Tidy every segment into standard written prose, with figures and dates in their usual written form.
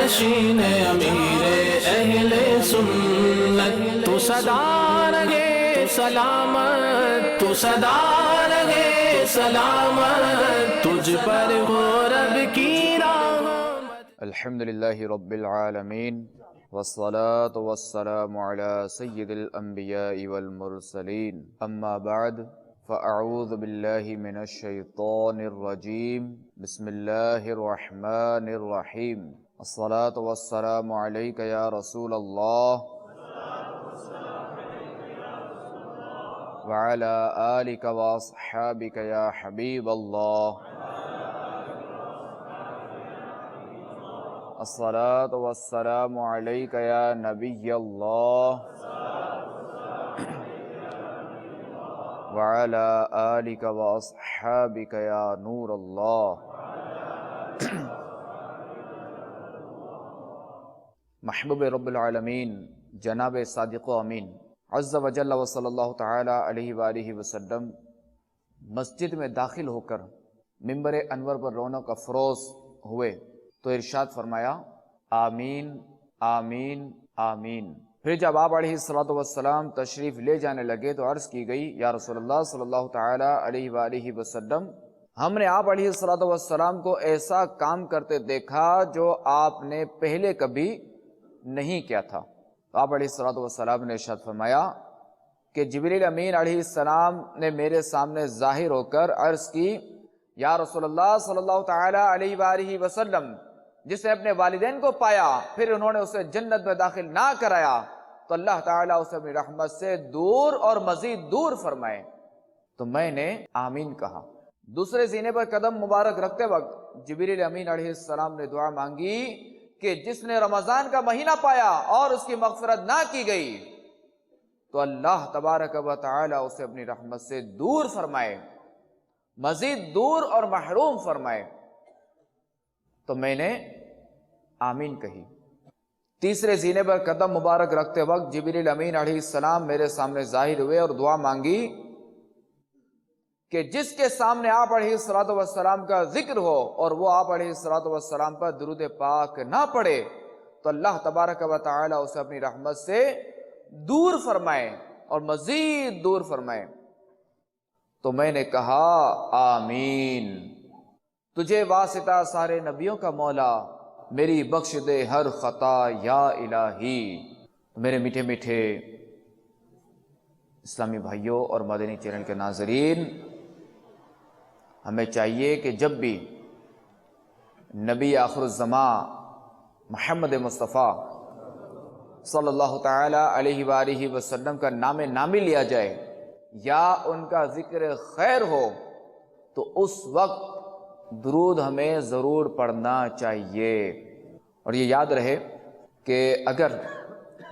نشین امیر اہل سنت، تو صدا رہے سلامت، تو صدا رہے سلامت، تجھ پر ہو رب کی رحمت۔ الحمدللہ رب العالمین، والصلاة والسلام علی سید الانبیاء والمرسلین، اما بعد فاعوذ باللہ من الشیطان الرجیم، بسم اللہ الرحمن الرحیم۔ الصلاة والسلام علیک یا رسول اللہ وعلی آلک واصحابک یا حبیب اللہ۔ الصلاة والسلام علیک یا نبی اللہ وعلی آلک واصحابک یا نور اللہ۔ محبوب رب العالمین جناب صادق و امین عز و جل و صلی اللہ تعالی علیہ وآلہ وسلم مسجد میں داخل ہو کر ممبر انور پر رونق افروز ہوئے تو ارشاد فرمایا آمین آمین آمین۔ پھر جب آپ علیہ السلام تشریف لے جانے لگے تو عرض کی گئی یا رسول اللہ صلی اللہ تعالی علیہ وآلہ وسلم، ہم نے آپ علیہ السلام کو ایسا کام کرتے دیکھا جو آپ نے پہلے کبھی نہیں کیا تھا۔ تو آپ علیہ السلام نے ارشاد فرمایا کہ جبریل امین علیہ السلام نے میرے سامنے ظاہر ہو کر عرض کی یا رسول اللہ صلی اللہ تعالی علیہ وآلہ وسلم، جس نے اپنے والدین کو پایا پھر انہوں نے اسے جنت میں داخل نہ کرایا تو اللہ تعالیٰ اسے اپنی رحمت سے دور اور مزید دور فرمائے۔ تو میں نے آمین کہا۔ دوسرے سینے پر قدم مبارک رکھتے وقت جبریل امین علیہ السلام نے دعا مانگی کہ جس نے رمضان کا مہینہ پایا اور اس کی مغفرت نہ کی گئی تو اللہ تبارک و تعالی اسے اپنی رحمت سے دور فرمائے، مزید دور اور محروم فرمائے۔ تو میں نے آمین کہی۔ تیسرے سینے پر قدم مبارک رکھتے وقت جبریل امین علیہ السلام میرے سامنے ظاہر ہوئے اور دعا مانگی کہ جس کے سامنے آپ علیہ السلام کا ذکر ہو اور وہ آپ علیہ السلام پر درود پاک نہ پڑھے تو اللہ تبارک و تعالی اسے اپنی رحمت سے دور فرمائے اور مزید دور فرمائے۔ تو میں نے کہا آمین۔ تجھے واسطہ سارے نبیوں کا مولا، میری بخش دے ہر خطا یا الہی۔ میرے میٹھے میٹھے اسلامی بھائیوں اور مدنی چینل کے ناظرین، ہمیں چاہیے کہ جب بھی نبی آخر الزمان محمد مصطفیٰ صلی اللہ تعالی علیہ وآلہ وسلم کا نام نامی لیا جائے یا ان کا ذکر خیر ہو تو اس وقت درود ہمیں ضرور پڑھنا چاہیے۔ اور یہ یاد رہے کہ اگر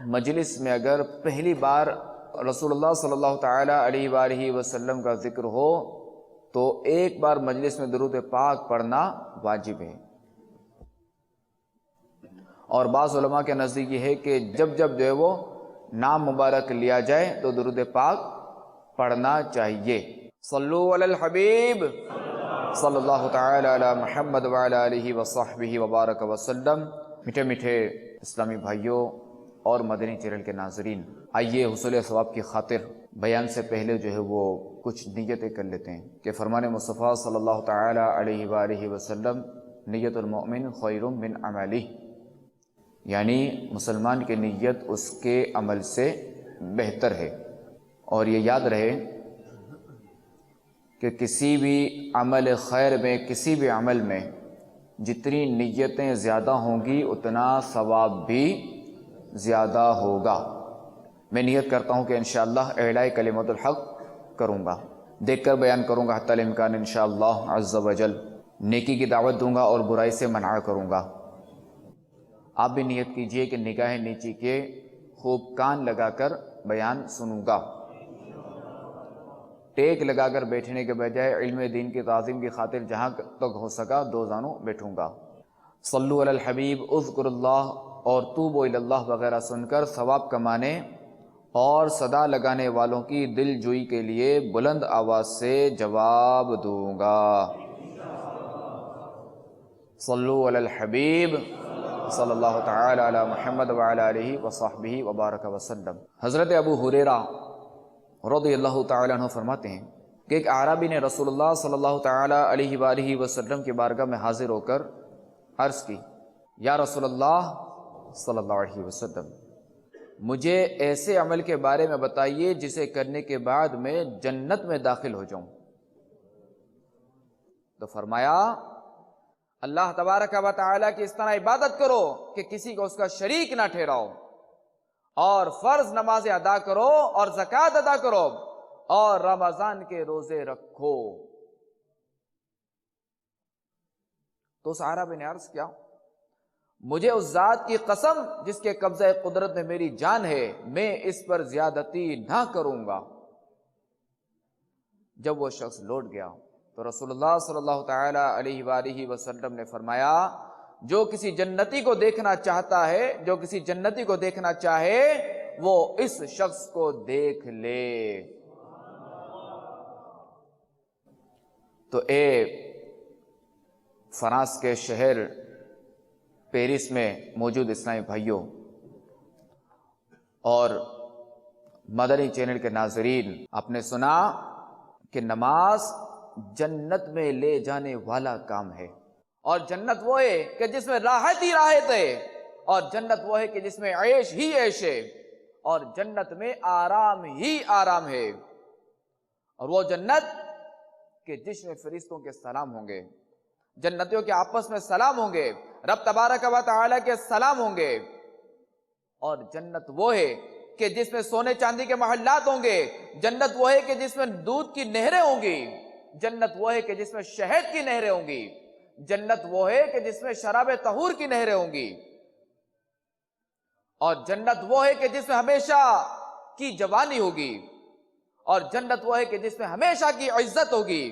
مجلس میں اگر پہلی بار رسول اللہ صلی اللہ تعالی علیہ وآلہ وسلم کا ذکر ہو تو ایک بار مجلس میں درود پاک پڑھنا واجب ہے۔ اور بعض علماء کے نزدیک یہ ہے کہ جب جو ہے وہ نام مبارک لیا جائے تو درود پاک پڑھنا چاہیے۔ صلو علی الحبیب صلی اللہ تعالی علی محمد وعلی آلہ وصحبہ وبارک وسلم۔ میٹھے میٹھے اسلامی بھائیوں اور مدنی چینل کے ناظرین، آئیے حصول ثواب کی خاطر بیان سے پہلے جو ہے وہ کچھ نیتیں کر لیتے ہیں کہ فرمان مصطفیٰ صلی اللہ تعالی علیہ وآلہ وسلم نیت المؤمن خیر من عملہ، یعنی مسلمان کی نیت اس کے عمل سے بہتر ہے۔ اور یہ یاد رہے کہ کسی بھی عمل خیر میں، کسی بھی عمل میں جتنی نیتیں زیادہ ہوں گی اتنا ثواب بھی زیادہ ہوگا۔ میں نیت کرتا ہوں کہ انشاءاللہ اعلاء کلمۃ الحق کروں گا، دیکھ کر بیان کروں گا حتی الامکان انشاءاللہ عز و جل، نیکی کی دعوت دوں گا اور برائی سے منع کروں گا۔ آپ بھی نیت کیجئے کہ نگاہ نیچی کے خوب کان لگا کر بیان سنوں گا، ٹیک لگا کر بیٹھنے کے بجائے علم دین کی تعظیم کی خاطر جہاں تک ہو سکا دو زانوں بیٹھوں گا۔ صلو علی الحبیب، اذکر اللہ اور توبوا الی اللہ وغیرہ سن کر ثواب کمانے اور صدا لگانے والوں کی دل جوئی کے لیے بلند آواز سے جواب دوں گا۔ صلو علی الحبیب صلی اللہ تعالی علی محمد وعلی آلہ وصحبہ وبارک وسلم۔ حضرت ابو ہریرہ رضی اللہ تعالی عنہ فرماتے ہیں کہ ایک اعرابی نے رسول اللہ صلی اللہ تعالی علیہ وآلہ وسلم کی بارگاہ میں حاضر ہو کر عرض کی، یا رسول اللہ صلی اللہ علیہ وسلم، مجھے ایسے عمل کے بارے میں بتائیے جسے کرنے کے بعد میں جنت میں داخل ہو جاؤں۔ تو فرمایا، اللہ تبارک و تعالیٰ کی اس طرح عبادت کرو کہ کسی کو اس کا شریک نہ ٹھہراؤ، اور فرض نمازیں ادا کرو اور زکوٰۃ ادا کرو اور رمضان کے روزے رکھو۔ تو اس عربی نے عرض کیا، مجھے اس ذات کی قسم جس کے قبضہ قدرت میں میری جان ہے، میں اس پر زیادتی نہ کروں گا۔ جب وہ شخص لوٹ گیا تو رسول اللہ صلی اللہ تعالی علیہ وآلہ وسلم نے فرمایا، جو کسی جنتی کو دیکھنا چاہتا ہے، جو کسی جنتی کو دیکھنا چاہے، وہ اس شخص کو دیکھ لے۔ تو اے فرانس کے شہر پیرس میں موجود اسلامی بھائیوں اور مدنی چینل کے ناظرین، آپ نے سنا کہ نماز جنت میں لے جانے والا کام ہے، اور جنت وہ ہے کہ جس میں راحت ہی راحت ہے، اور جنت وہ ہے کہ جس میں عیش ہی عیش ہے، اور جنت میں آرام ہی آرام ہے، اور وہ جنت کہ جس میں فرشتوں کے سلام ہوں گے، جنتیوں کے آپس میں سلام ہوں گے، رب تبارک و تعالی کے سلام ہوں گے، اور جنت وہ ہے کہ جس میں سونے چاندی کے محلات ہوں گے، جنت وہ ہے کہ جس میں دودھ کی نہریں ہوں گی، جنت وہ ہے کہ جس میں شہد کی نہریں ہوں گی، جنت وہ ہے کہ جس میں شراب طہور کی نہریں ہوں گی، اور جنت وہ ہے کہ جس میں ہمیشہ کی جوانی ہوگی، اور جنت وہ ہے کہ جس میں ہمیشہ کی عزت ہوگی،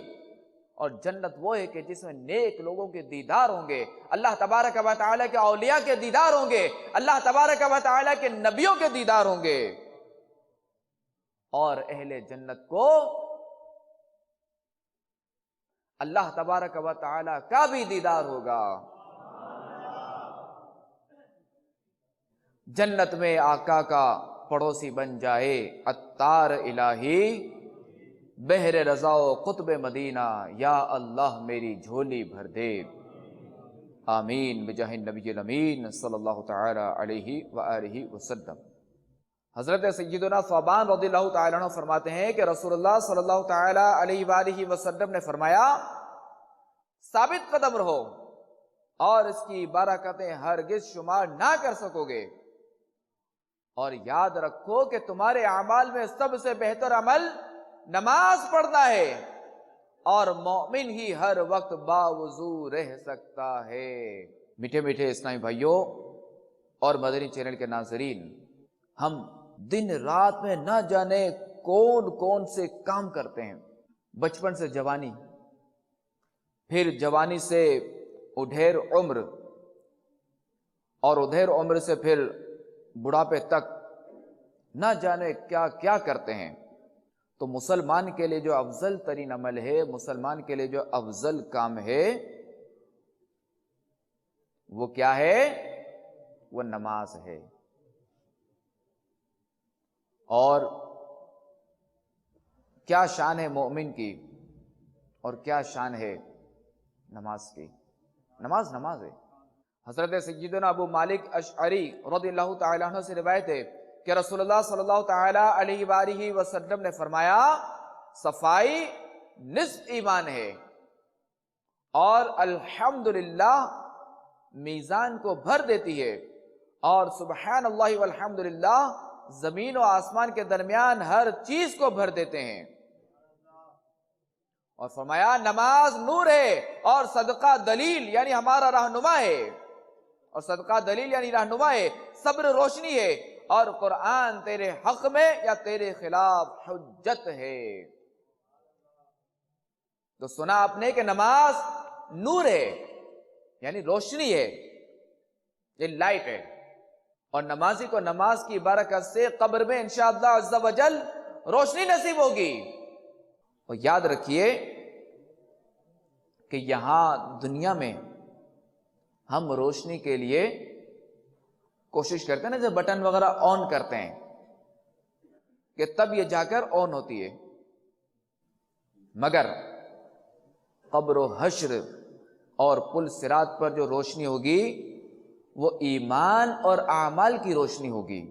اور جنت وہ ہے کہ جس میں نیک لوگوں کے دیدار ہوں گے، اللہ تبارک و تعالیٰ کے اولیاء کے دیدار ہوں گے، اللہ تبارک و تعالیٰ کے نبیوں کے دیدار ہوں گے، اور اہل جنت کو اللہ تبارک و تعالیٰ کا بھی دیدار ہوگا۔ جنت میں آقا کا پڑوسی بن جائے عطار الہی، بحر رضا و قطب مدینہ، یا اللہ میری جھولی بھر دے، آمین بجاہ النبی الامین صلی اللہ تعالی علیہ وآلہ وسلم۔ حضرت سیدنا ثوبان رضی اللہ تعالیٰ عنہ فرماتے ہیں کہ رسول اللہ صلی اللہ تعالی علیہ وآلہ وسلم نے فرمایا، ثابت قدم رہو اور اس کی برکتیں ہرگز شمار نہ کر سکو گے، اور یاد رکھو کہ تمہارے اعمال میں سب سے بہتر عمل نماز پڑھنا ہے، اور مومن ہی ہر وقت باوضو رہ سکتا ہے۔ میٹھے میٹھے اسلامی بھائیوں اور مدنی چینل کے ناظرین، ہم دن رات میں نہ جانے کون کون سے کام کرتے ہیں، بچپن سے جوانی، پھر جوانی سے ادھیر عمر، اور ادھیر عمر سے پھر بڑھاپے تک، نہ جانے کیا کیا کرتے ہیں۔ تو مسلمان کے لیے جو افضل ترین عمل ہے، مسلمان کے لیے جو افضل کام ہے، وہ کیا ہے؟ وہ نماز ہے۔ اور کیا شان ہے مومن کی، اور کیا شان ہے نماز کی؟ نماز ہے۔ حضرت سیدنا ابو مالک اشعری رضی اللہ تعالیٰ عنہ سے روایت ہے کہ رسول اللہ صلی اللہ تعالیٰ علیہ وآلہ وسلم نے فرمایا، صفائی نصف ایمان ہے، اور الحمدللہ میزان کو بھر دیتی ہے، اور سبحان اللہ والحمدللہ زمین و آسمان کے درمیان ہر چیز کو بھر دیتے ہیں۔ اور فرمایا، نماز نور ہے، اور صدقہ دلیل یعنی ہمارا رہنما ہے، اور صدقہ دلیل یعنی رہنما ہے، صبر روشنی ہے، اور قرآن تیرے حق میں یا تیرے خلاف حجت ہے۔ تو سنا آپ نے کہ نماز نور ہے، یعنی روشنی ہے، یہ لائٹ ہے، اور نمازی کو نماز کی برکت سے قبر میں انشاءاللہ عز و جل روشنی نصیب ہوگی۔ اور یاد رکھیے کہ یہاں دنیا میں ہم روشنی کے لیے کوشش کرتے ہیں نا جب بٹن وغیرہ آن کرتے ہیں کہ تب یہ جا کر آن ہوتی ہے، مگر قبر و حشر اور پل صراط پر جو روشنی ہوگی وہ ایمان اور اعمال کی روشنی ہوگی۔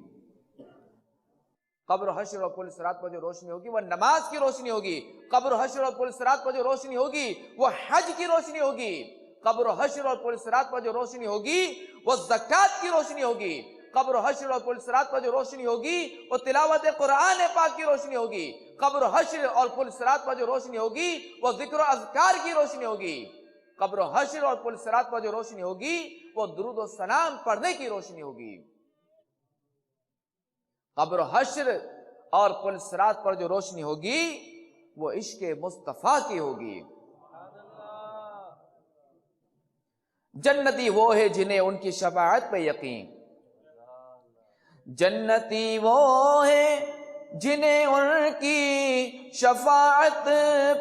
قبر و حشر اور پل صراط پر جو روشنی ہوگی وہ نماز کی روشنی ہوگی، قبر و حشر اور پل صراط پر جو روشنی ہوگی وہ حج کی روشنی ہوگی، قبر و حشر اور پل صراط پر جو روشنی ہوگی وہ زکوٰۃ کی روشنی ہوگی، قبر و حشر اور پل صراط پر جو روشنی ہوگی وہ تلاوت قرآن پاک کی روشنی ہوگی، قبر و حشر اور پل صراط پر جو روشنی ہوگی وہ ذکر و اذکار کی روشنی ہوگی، قبر و حشر اور پل صراط پر جو روشنی ہوگی وہ درود و سلام پڑھنے کی روشنی ہوگی، قبر و حشر اور پل صراط پر جو روشنی ہوگی وہ عشق مصطفیٰ کی ہوگی۔ جنتی وہ ہے جنہیں ان کی شفاعت پہ یقین، جنتی وہ ہے جنہیں ان کی شفاعت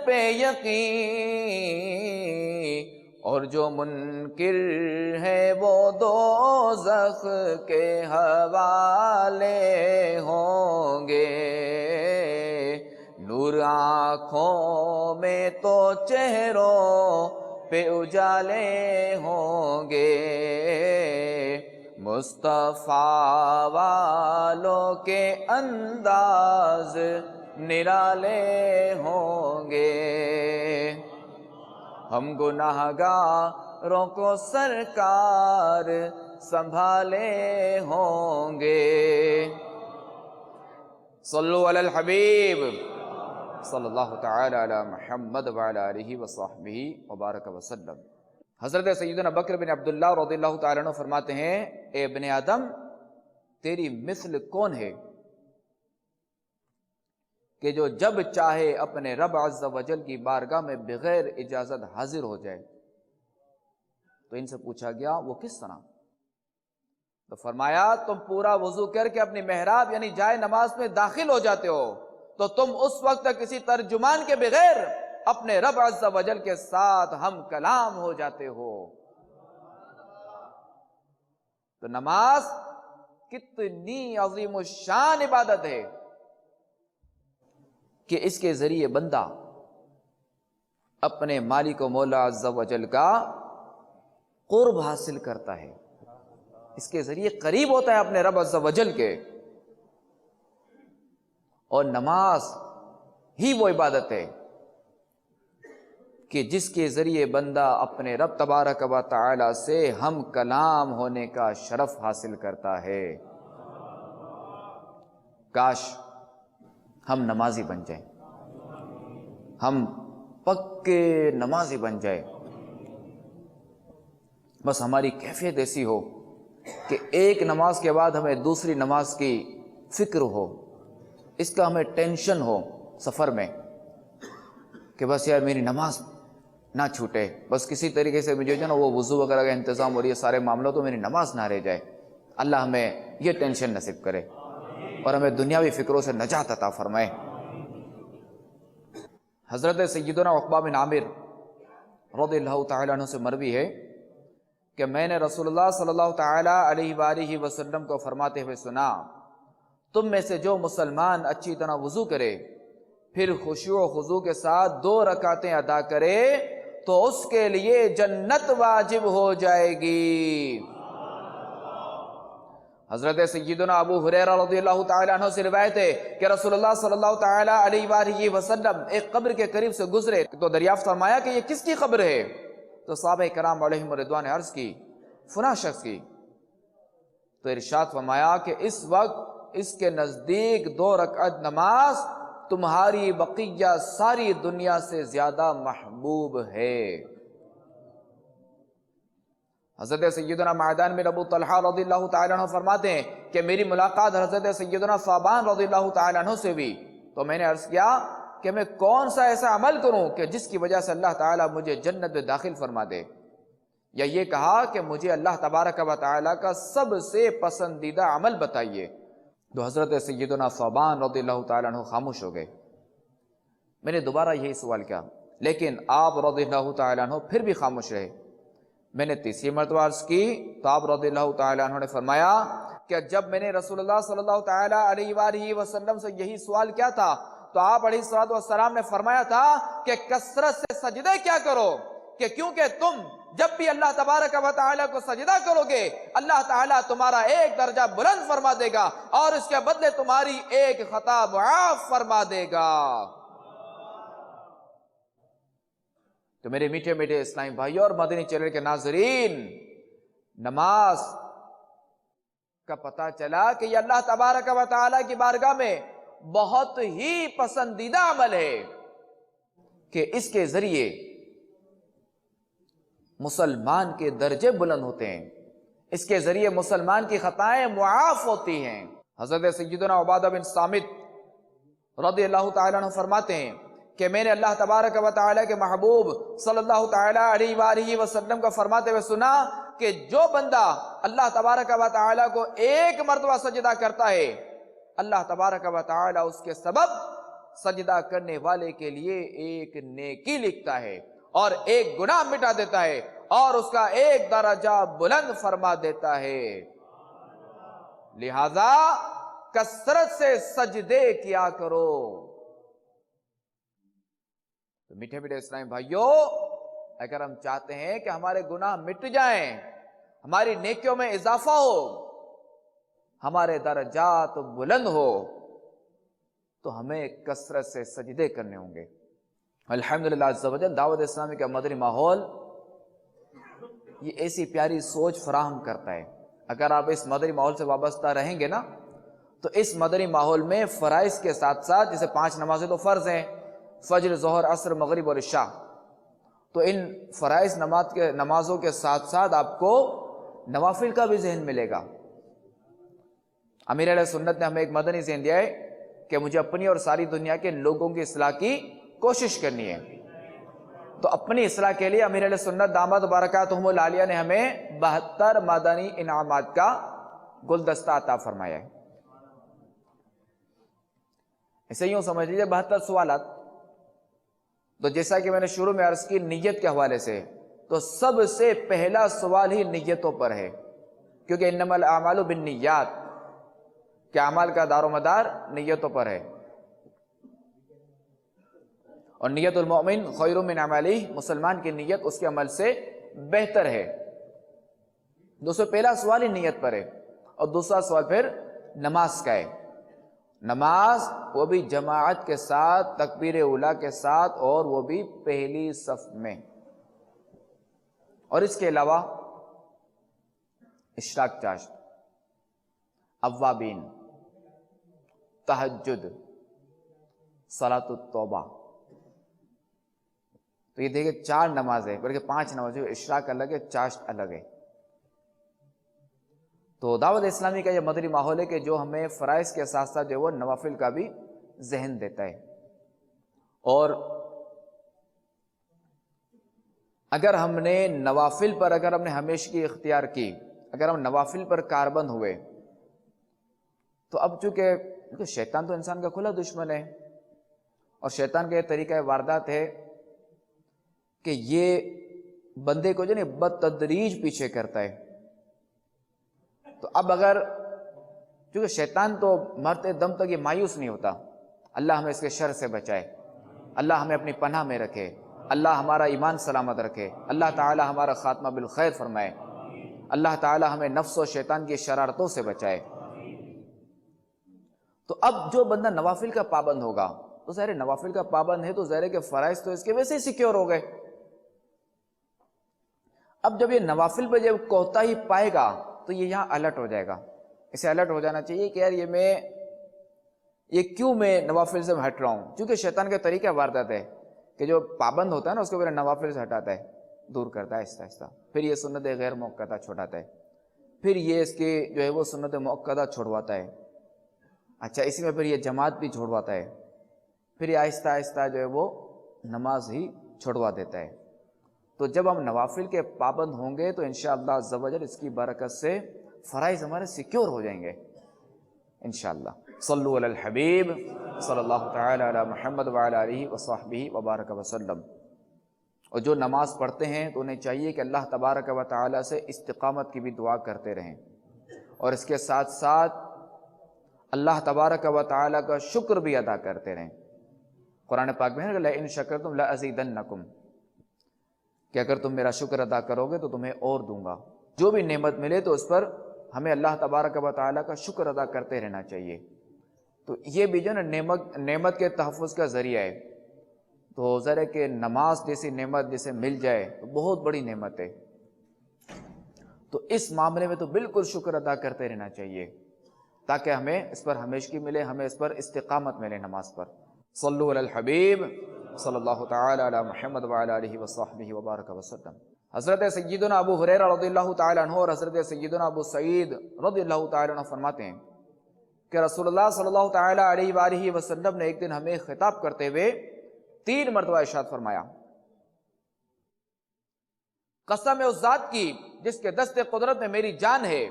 پہ یقین، اور جو منکر ہے وہ دوزخ کے حوالے ہوں گے، نور آنکھوں میں تو چہروں پہ اجالے ہوں گے، مصطفیٰ والوں کے انداز نرالے ہوں گے، ہم گناہگاروں کو سرکار سنبھالے ہوں گے۔ صلو علی الحبیب صلی اللہ تعالی علی محمد وعلی آلہ وصحبہ وبارک وسلم۔ حضرت سیدنا بکر بن عبداللہ رضی اللہ تعالیٰ عنہ فرماتے ہیں، اے ابن آدم تیری مثل کون ہے کہ جو جب چاہے اپنے رب عز و جل کی بارگاہ میں بغیر اجازت حاضر ہو جائے؟ تو ان سے پوچھا گیا وہ کس طرح؟ تو فرمایا تم پورا وضو کر کے اپنی محراب یعنی جائے نماز میں داخل ہو جاتے ہو تو تم اس وقت تک کسی ترجمان کے بغیر اپنے رب عز و جل کے ساتھ ہم کلام ہو جاتے ہو۔ تو نماز کتنی عظیم الشان عبادت ہے کہ اس کے ذریعے بندہ اپنے مالک و مولا عز و جل کا قرب حاصل کرتا ہے، اس کے ذریعے قریب ہوتا ہے اپنے رب عز و جل کے۔ اور نماز ہی وہ عبادت ہے کہ جس کے ذریعے بندہ اپنے رب تبارک و تعالی سے ہم کلام ہونے کا شرف حاصل کرتا ہے۔ کاش ہم نمازی بن جائیں، ہم پکے نمازی بن جائیں، بس ہماری کیفیت ایسی ہو کہ ایک نماز کے بعد ہمیں دوسری نماز کی فکر ہو، اس کا ہمیں ٹینشن ہو سفر میں کہ بس یار میری نماز نہ چھوٹے، بس کسی طریقے سے مجھے جو نا وہ وضو وغیرہ کا انتظام اور یہ سارے معاملوں تو میری نماز نہ رہ جائے۔ اللہ ہمیں یہ ٹینشن نصیب کرے اور ہمیں دنیاوی فکروں سے نجات عطا فرمائے۔ حضرت سیدنا عقبہ بن عامر رضی اللہ تعالیٰ عنہ سے مروی ہے کہ میں نے رسول اللہ صلی اللہ تعالیٰ علیہ وآلہ وسلم کو فرماتے ہوئے سنا، تم میں سے جو مسلمان اچھی طرح وضو کرے پھر خشوع و خضوع کے ساتھ 2 رکعتیں ادا کرے تو اس کے لیے جنت واجب ہو جائے گی۔ حضرت سیدنا ابو ہریرہ رضی اللہ تعالیٰ عنہ سے روایت ہے کہ رسول اللہ صلی اللہ تعالیٰ علیہ وآلہ وسلم ایک قبر کے قریب سے گزرے تو دریافت فرمایا کہ یہ کس کی قبر ہے؟ تو صحابہ کرام علیہم رضوان عرض کی فلاں شخص کی۔ تو ارشاد فرمایا کہ اس وقت اس کے نزدیک 2 رکعت نماز تمہاری بقیہ ساری دنیا سے زیادہ محبوب ہے۔ حضرت سیدنا معدان بن ابو طلحہ رضی اللہ تعالیٰ عنہ فرماتے ہیں کہ میری ملاقات حضرت سیدنا ثعبان رضی اللہ تعالیٰ عنہ سے ہوئی تو میں نے عرض کیا کہ میں کون سا ایسا عمل کروں کہ جس کی وجہ سے اللہ تعالیٰ مجھے جنت میں داخل فرما دے، یا یہ کہا کہ مجھے اللہ تبارک و تعالیٰ کا سب سے پسندیدہ عمل بتائیے۔ تو حضرت سیدنا ثعبان رضی اللہ تعالیٰ عنہ خاموش ہو گئے۔ میں نے دوبارہ یہی سوال کیا لیکن آپ رضی اللہ تعالیٰ عنہ پھر بھی خاموش رہے۔ میں نے تیسری مرتبہ عرض کی تو آپ رضی اللہ تعالیٰ عنہ نے فرمایا کہ جب میں نے رسول اللہ صلی اللہ تعالی علیہ وآلہ وسلم سے یہی سوال کیا تھا تو آپ علیہ الصلوۃ والسلام نے فرمایا تھا کہ کثرت سے سجدے کیا کرو، کہ کیونکہ تم جب بھی اللہ تبارک و تعالی کو سجدہ کرو گے اللہ تعالیٰ تمہارا ایک درجہ بلند فرما دے گا اور اس کے بدلے تمہاری ایک خطا معاف فرما دے گا۔ تو میرے میٹھے میٹھے اسلامی بھائیوں اور مدنی چینل کے ناظرین، نماز کا پتہ چلا کہ یہ اللہ تبارک و تعالی کی بارگاہ میں بہت ہی پسندیدہ عمل ہے کہ اس کے ذریعے مسلمان کے درجے بلند ہوتے ہیں، اس کے ذریعے مسلمان کی خطائیں معاف ہوتی ہیں۔ حضرت سیدنا عبادہ بن صامت رضی اللہ تعالیٰ عنہ فرماتے ہیں کہ میں نے اللہ تبارک و تعالیٰ کے محبوب صلی اللہ تعالیٰ علیہ وآلہ وسلم کو فرماتے ہوئے سنا کہ جو بندہ اللہ تبارک و تعالیٰ کو ایک مرتبہ سجدہ کرتا ہے اللہ تبارک و تعالیٰ اس کے سبب سجدہ کرنے والے کے لیے ایک نیکی لکھتا ہے اور ایک گناہ مٹا دیتا ہے اور اس کا ایک درجہ بلند فرما دیتا ہے۔ لہذا کثرت سے سجدے کیا کرو۔ تو میٹھے میٹھے اسلامی بھائیوں، اگر ہم چاہتے ہیں کہ ہمارے گناہ مٹ جائیں، ہماری نیکیوں میں اضافہ ہو، ہمارے درجات بلند ہو، تو ہمیں کثرت سے سجدے کرنے ہوں گے۔ الحمدللہ عز و جل دعوت اسلامی کا مدنی ماحول یہ ایسی پیاری سوچ فراہم کرتا ہے۔ اگر آپ اس مدنی ماحول سے وابستہ رہیں گے نا تو اس مدنی ماحول میں فرائض کے ساتھ ساتھ، جیسے 5 نمازیں تو فرض ہیں، فجر، ظہر، عصر، مغرب اور عشاء، تو ان فرائض نمازوں کے ساتھ ساتھ آپ کو نوافل کا بھی ذہن ملے گا۔ امیر علیہ سنت نے ہمیں ایک مدنی ذہن دیا ہے کہ مجھے اپنی اور ساری دنیا کے لوگوں کی اصلاح کی کوشش کرنی ہے۔ تو اپنی اصلاح کے لیے امیر علیہ سنت دامت برکاتہم العالیہ نے ہمیں 72 مدنی انعامات کا گلدستہ عطا فرمایا ہے۔ اسے یوں سمجھ لیجیے 72 سوالات۔ تو جیسا کہ میں نے شروع میں عرض کی نیت کے حوالے سے، تو سب سے پہلا سوال ہی نیتوں پر ہے، کیونکہ انما الاعمال بالنیات، کہ اعمال کا دار و مدار نیتوں پر ہے، اور نیت المؤمن خیر من عملہ، مسلمان کی نیت اس کے عمل سے بہتر ہے۔ دوستو پہلا سوال ہی نیت پر ہے، اور دوسرا سوال پھر نماز کا ہے۔ نماز وہ بھی جماعت کے ساتھ، تکبیر اولیٰ کے ساتھ، اور وہ بھی پہلی صف میں، اور اس کے علاوہ اشراق چاشت، اوابین، تہجد، صلاۃ التوبہ۔ تو یہ دیکھیں 4 نمازیں، بلکہ 5 نمازیں، اشراق الگ ہے، چاشت الگ ہے۔ تو دعوت اسلامی کا یہ مدنی ماحول ہے کہ جو ہمیں فرائض کے ساتھ ساتھ جو وہ نوافل کا بھی ذہن دیتا ہے۔ اور اگر ہم نے نوافل پر ہم نے ہمیشگی اختیار کی، اگر ہم نوافل پر کاربند ہوئے، تو اب چونکہ شیطان تو انسان کا کھلا دشمن ہے، اور شیطان کا یہ طریقہ واردات ہے کہ یہ بندے کو جو ہے بتدریج پیچھے کرتا ہے۔ تو اب اگر چونکہ شیطان تو مرتے دم تک یہ مایوس نہیں ہوتا، اللہ ہمیں اس کے شر سے بچائے، اللہ ہمیں اپنی پناہ میں رکھے، اللہ ہمارا ایمان سلامت رکھے، اللہ تعالی ہمارا خاتمہ بالخیر فرمائے، اللہ تعالی ہمیں نفس و شیطان کی شرارتوں سے بچائے۔ تو اب جو بندہ نوافل کا پابند ہوگا، تو ظاہر نوافل کا پابند ہے تو ظاہر ہے کہ فرائض تو اس کے ویسے ہی سیکیور ہو گئے۔ اب جب یہ نوافل پہ جب کوتاہی پائے گا تو یہ یہاں الرٹ ہو جائے گا، اسے الرٹ ہو جانا چاہیے کہ یار یہ کیوں میں نوافل سے ہٹ رہا ہوں، کیونکہ شیطان کا طریقہ واردات ہے کہ جو پابند ہوتا ہے نا اس کو پہلے نوافل سے ہٹاتا ہے، دور کرتا ہے آہستہ آہستہ، پھر یہ سنت غیر موقعہ چھوڑاتا ہے، پھر یہ اس کی جو ہے وہ سنت موقعہ چھوڑواتا ہے، اچھا اسی میں پھر یہ جماعت بھی چھوڑواتا ہے، پھر یہ آہستہ آہستہ جو ہے وہ نماز ہی چھوڑوا دیتا ہے۔ تو جب ہم نوافل کے پابند ہوں گے تو انشاءاللہ عز و جل اس کی برکت سے فرائض ہمارے سیکیور ہو جائیں گے انشاءاللہ۔ صلو علی الحبیب صلی اللہ تعالی علی محمد وعلی آلہ وصحبہ وبارک وسلم۔ اور جو نماز پڑھتے ہیں تو انہیں چاہیے کہ اللہ تبارک و تعالی سے استقامت کی بھی دعا کرتے رہیں، اور اس کے ساتھ ساتھ اللہ تبارک و تعالیٰ کا شکر بھی ادا کرتے رہیں۔ قرآن پاک میں ہے لَئِن شَكَرْتُمْ لَأَزِيدَنَّكُمْ، کہ اگر تم میرا شکر ادا کرو گے تو تمہیں اور دوں گا۔ جو بھی نعمت ملے تو اس پر ہمیں اللہ تبارک و تعالیٰ کا شکر ادا کرتے رہنا چاہیے۔ تو یہ بھی جو نا نعمت کے تحفظ کا ذریعہ ہے۔ تو ذرا کہ نماز جیسی نعمت جسے مل جائے تو بہت بڑی نعمت ہے، تو اس معاملے میں تو بالکل شکر ادا کرتے رہنا چاہیے تاکہ ہمیں اس پر ہمیشگی ملے، ہمیں اس پر استقامت ملے نماز پر۔ صلو علی الحبیب صلی اللہ تعالی علی محمد وعلی آلہ وصحبہ وبارک وسلم۔ حضرت سیدنا ابو ہریرہ رضی اللہ تعالی عنہ اور حضرت سیدنا ابو سعید رضی اللہ تعالی عنہ فرماتے ہیں کہ رسول اللہ صلی اللہ تعالی علیہ وآلہ وسلم نے ایک دن ہمیں خطاب کرتے ہوئے 3 مرتبہ ارشاد فرمایا، قسم ہے اس ذات کی جس کے دست قدرت میں میری جان ہے۔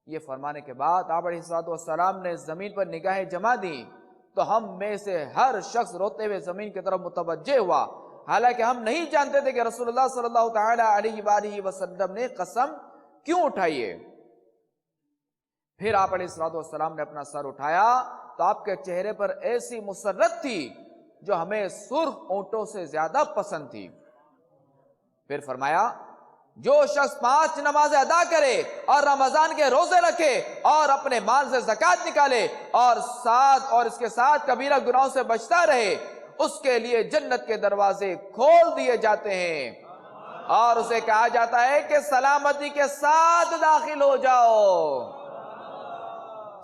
یہ فرمانے کے بعد آپ علیہ السلام نے زمین پر نگاہیں جما دی تو ہم میں سے ہر شخص روتے ہوئے زمین کی طرف متوجہ ہوا، حالانکہ ہم نہیں جانتے تھے کہ رسول اللہ صلی اللہ تعالی علیہ وآلہ وسلم نے قسم کیوں اٹھائی ہے۔ پھر آپ علیہ السلام نے اپنا سر اٹھایا تو آپ کے چہرے پر ایسی مسرت تھی جو ہمیں سرخ اونٹوں سے زیادہ پسند تھی۔ پھر فرمایا، جو شخص 5 نمازیں ادا کرے اور رمضان کے روزے رکھے اور اپنے مال سے زکوٰۃ نکالے اور اس کے ساتھ کبیرہ گناہوں سے بچتا رہے، اس کے لیے جنت کے دروازے کھول دیے جاتے ہیں اور اسے کہا جاتا ہے کہ سلامتی کے ساتھ داخل ہو جاؤ۔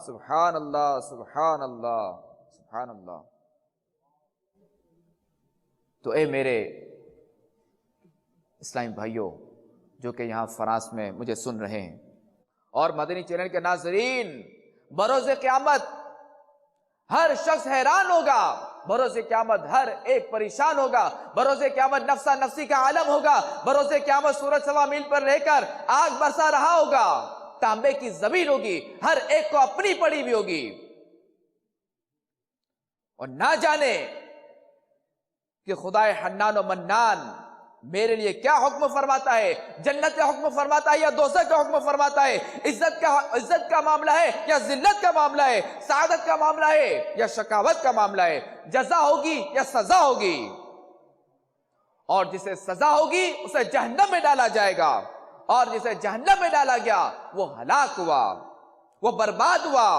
سبحان اللہ، سبحان اللہ، سبحان اللہ۔ تو اے میرے اسلامی بھائیوں جو کہ یہاں فرانس میں مجھے سن رہے ہیں، اور مدنی چینل کے ناظرین، بروز قیامت ہر شخص حیران ہوگا، بروز قیامت ہر ایک پریشان ہوگا، بروز قیامت نفسا نفسی کا عالم ہوگا، بروز قیامت سورج 1.25 میل پر رہ کر آگ برسا رہا ہوگا، تانبے کی زمین ہوگی، ہر ایک کو اپنی پڑی بھی ہوگی، اور نہ جانے کہ خدائے حنان و منان میرے لیے کیا حکم فرماتا ہے، جنت کا حکم فرماتا ہے یا دوزخ کا حکم فرماتا ہے، عزت کا معاملہ ہے یا ذلت کا معاملہ ہے، سعادت کا معاملہ ہے یا شقاوت کا معاملہ ہے، جزا ہوگی یا سزا ہوگی، اور جسے سزا ہوگی اسے جہنم میں ڈالا جائے گا، اور جسے جہنم میں ڈالا گیا وہ ہلاک ہوا، وہ برباد ہوا،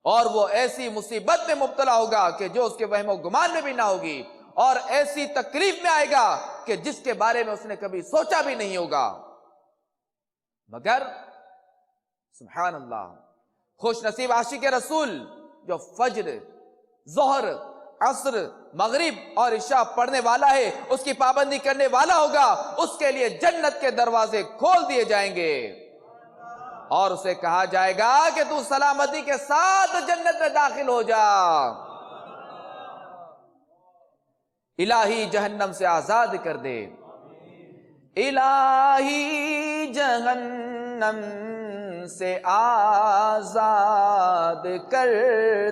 اور وہ ایسی مصیبت میں مبتلا ہوگا کہ جو اس کے وہم و گمان میں بھی نہ ہوگی، اور ایسی تکلیف میں آئے گا کہ جس کے بارے میں اس نے کبھی سوچا بھی نہیں ہوگا۔ مگر سبحان اللہ، خوش نصیب عاشق رسول جو فجر، ظہر، عصر، مغرب اور عشاء پڑھنے والا ہے، اس کی پابندی کرنے والا ہوگا، اس کے لیے جنت کے دروازے کھول دیے جائیں گے اور اسے کہا جائے گا کہ تو سلامتی کے ساتھ جنت میں داخل ہو جا۔ الہی جہنم سے آزاد کر دے، الہی جہنم سے آزاد کر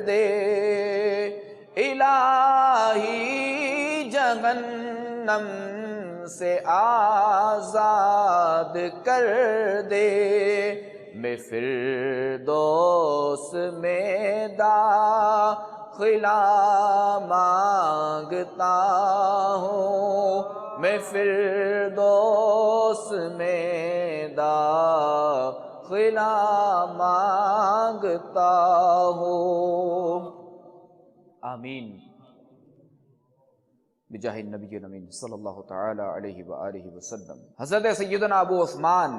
دے، الہی جہنم سے آزاد کر دے، میں فردوس میں داخلہ مانگتا ہوں، میں فردوس میں داخلہ مانگتا ہوں۔ آمین بجاہ النبی الامین صلی اللہ تعالی علیہ وآلہ وسلم۔ حضرت سیدنا ابو عثمان